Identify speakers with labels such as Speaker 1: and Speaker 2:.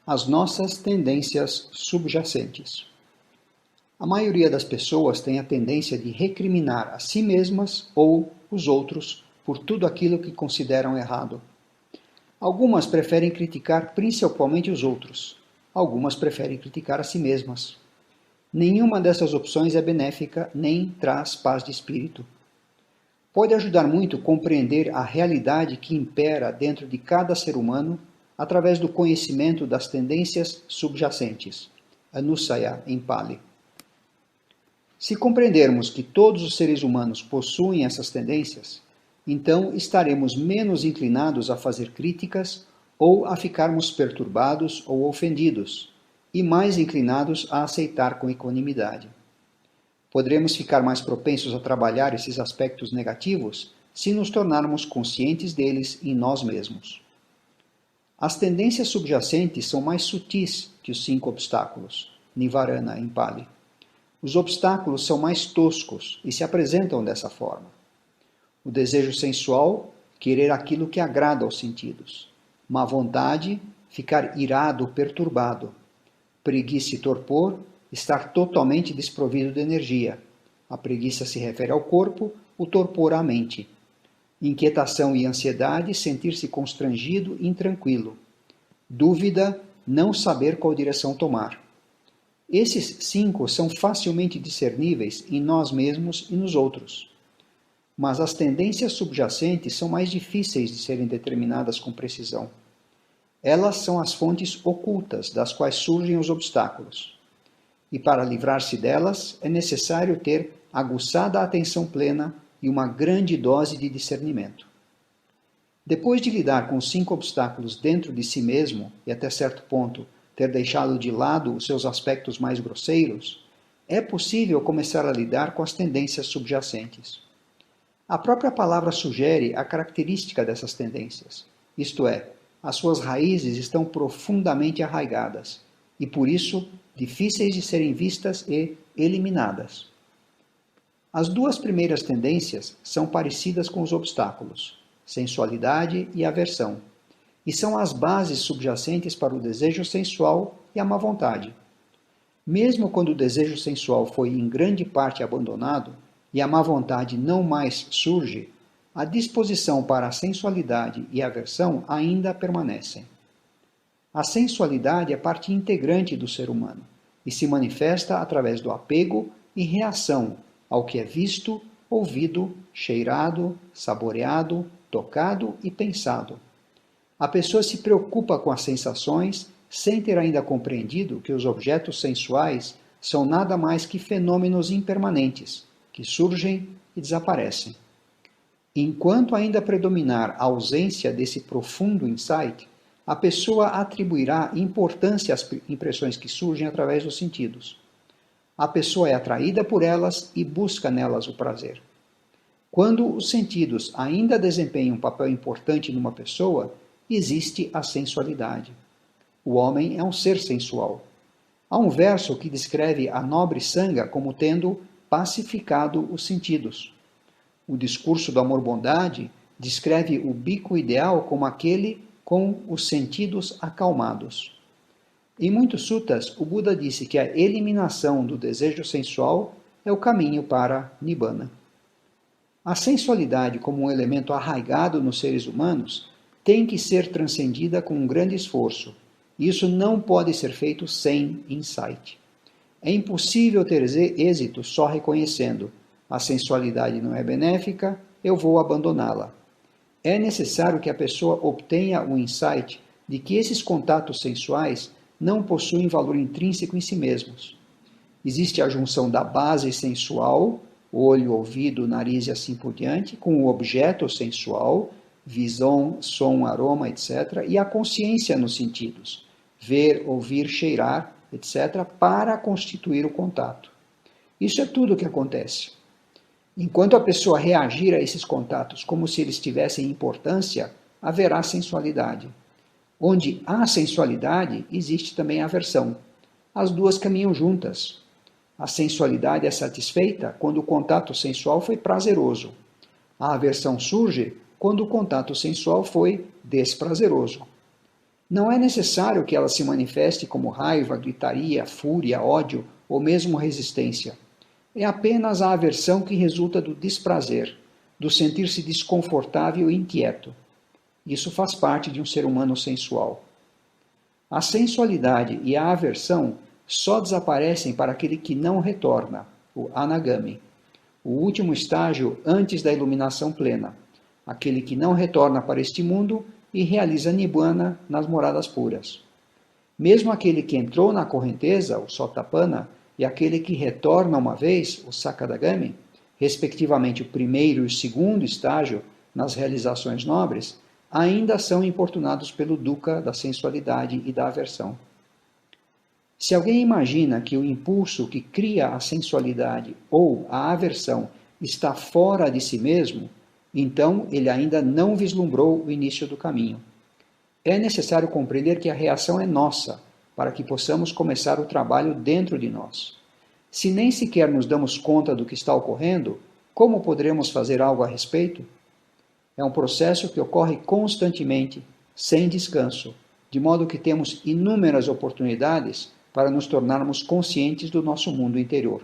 Speaker 1: As nossas tendências subjacentes. A maioria das pessoas tem a tendência de recriminar a si mesmas ou os outros por tudo aquilo que consideram errado. Algumas preferem criticar principalmente os outros. Algumas preferem criticar a si mesmas. Nenhuma dessas opções é benéfica nem traz paz de espírito. Pode ajudar muito compreender a realidade que impera dentro de cada ser humano através do conhecimento das tendências subjacentes, Anusaya em Pali. Se compreendermos que todos os seres humanos possuem essas tendências, então estaremos menos inclinados a fazer críticas ou a ficarmos perturbados ou ofendidos, e mais inclinados a aceitar com equanimidade. Poderemos ficar mais propensos a trabalhar esses aspectos negativos se nos tornarmos conscientes deles em nós mesmos. As tendências subjacentes são mais sutis que os 5 obstáculos, Nivarana em Pali. Os obstáculos são mais toscos e se apresentam dessa forma. O desejo sensual, querer aquilo que agrada aos sentidos. Má vontade, ficar irado ou perturbado. Preguiça e torpor, estar totalmente desprovido de energia. A preguiça se refere ao corpo, o torpor à mente. Inquietação e ansiedade, sentir-se constrangido e intranquilo. Dúvida, não saber qual direção tomar. Esses 5 são facilmente discerníveis em nós mesmos e nos outros. Mas as tendências subjacentes são mais difíceis de serem determinadas com precisão. Elas são as fontes ocultas das quais surgem os obstáculos. E para livrar-se delas, é necessário ter aguçada atenção plena e uma grande dose de discernimento. Depois de lidar com os 5 obstáculos dentro de si mesmo, e até certo ponto ter deixado de lado os seus aspectos mais grosseiros, é possível começar a lidar com as tendências subjacentes. A própria palavra sugere a característica dessas tendências, isto é, as suas raízes estão profundamente arraigadas e, por isso, difíceis de serem vistas e eliminadas. As 2 primeiras tendências são parecidas com os obstáculos, sensualidade e aversão, e são as bases subjacentes para o desejo sensual e a má vontade. Mesmo quando o desejo sensual foi em grande parte abandonado e a má vontade não mais surge, a disposição para a sensualidade e a aversão ainda permanecem. A sensualidade é parte integrante do ser humano e se manifesta através do apego e reação ao que é visto, ouvido, cheirado, saboreado, tocado e pensado. A pessoa se preocupa com as sensações sem ter ainda compreendido que os objetos sensuais são nada mais que fenômenos impermanentes, que surgem e desaparecem. Enquanto ainda predominar a ausência desse profundo insight, a pessoa atribuirá importância às impressões que surgem através dos sentidos. A pessoa é atraída por elas e busca nelas o prazer. Quando os sentidos ainda desempenham um papel importante numa pessoa, existe a sensualidade. O homem é um ser sensual. Há um verso que descreve a nobre sanga como tendo pacificado os sentidos. O discurso do amor-bondade descreve o bico ideal como aquele com os sentidos acalmados. Em muitos suttas, o Buda disse que a eliminação do desejo sensual é o caminho para Nibbana. A sensualidade, como um elemento arraigado nos seres humanos, tem que ser transcendida com um grande esforço. Isso não pode ser feito sem insight. É impossível ter êxito só reconhecendo: a sensualidade não é benéfica, eu vou abandoná-la. É necessário que a pessoa obtenha o insight de que esses contatos sensuais não possuem valor intrínseco em si mesmos. Existe a junção da base sensual, olho, ouvido, nariz e assim por diante, com o objeto sensual, visão, som, aroma, etc., e a consciência nos sentidos, ver, ouvir, cheirar, etc., para constituir o contato. Isso é tudo o que acontece. Enquanto a pessoa reagir a esses contatos como se eles tivessem importância, haverá sensualidade. Onde há sensualidade, existe também aversão. As 2 caminham juntas. A sensualidade é satisfeita quando o contato sensual foi prazeroso. A aversão surge quando o contato sensual foi desprazeroso. Não é necessário que ela se manifeste como raiva, gritaria, fúria, ódio ou mesmo resistência. É apenas a aversão que resulta do desprazer, do sentir-se desconfortável e inquieto. Isso faz parte de um ser humano sensual. A sensualidade e a aversão só desaparecem para aquele que não retorna, o anagami, o último estágio antes da iluminação plena, aquele que não retorna para este mundo e realiza nibbana nas moradas puras. Mesmo aquele que entrou na correnteza, o sotapanna, e aquele que retorna uma vez, o sakadagami, respectivamente o primeiro e o segundo estágio nas realizações nobres, ainda são importunados pelo dukkha da sensualidade e da aversão. Se alguém imagina que o impulso que cria a sensualidade ou a aversão está fora de si mesmo, então ele ainda não vislumbrou o início do caminho. É necessário compreender que a reação é nossa, para que possamos começar o trabalho dentro de nós. Se nem sequer nos damos conta do que está ocorrendo, como poderemos fazer algo a respeito? É um processo que ocorre constantemente, sem descanso, de modo que temos inúmeras oportunidades para nos tornarmos conscientes do nosso mundo interior.